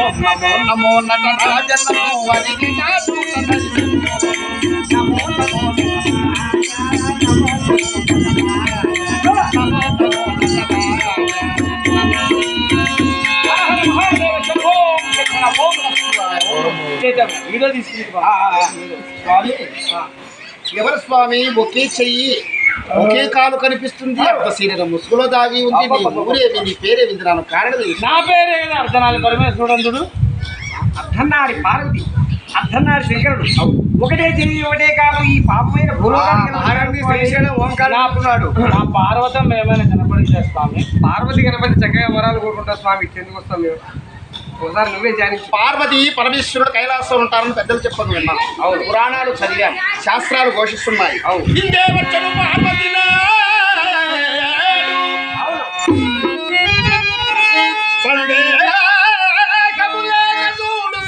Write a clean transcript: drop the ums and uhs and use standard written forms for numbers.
నమో నమో నటరాజనమో వదిలి నమో నమో ఎవరు స్వామి ఒకే చెయ్యి ఒకే కాలు కనిపిస్తుంది అంత శరీరం ముసుగులో దాగి ఉంది ఊరేవి నీ పేరేవింది నాను కారణం నా పేరే కదా అర్ధనాలి పరమేశ్వరుడు అర్ధనాడి పార్వతి అర్ధనాడి శంకరుడు ఒకటే చెయ్యి ఒకటే కాదు ఈ పాపమైన ఓంకారున్నాడు నా పార్వతం ఏమైనా కనపడించా స్వామి పార్వతి కనపడి చక్కగా వరాలు కోరుకుంటా స్వామి ఎందుకు వస్తాం మేము ఒకసారి నువ్వే ధ్యానించు పార్వతి పరమేశ్వరుడు కైలాసం ఉంటారని పెద్దలు చెప్పదు విన్నాను అవును పురాణాలు చదివాను శాస్త్రాలు ఘోషిస్తున్నాయి అవును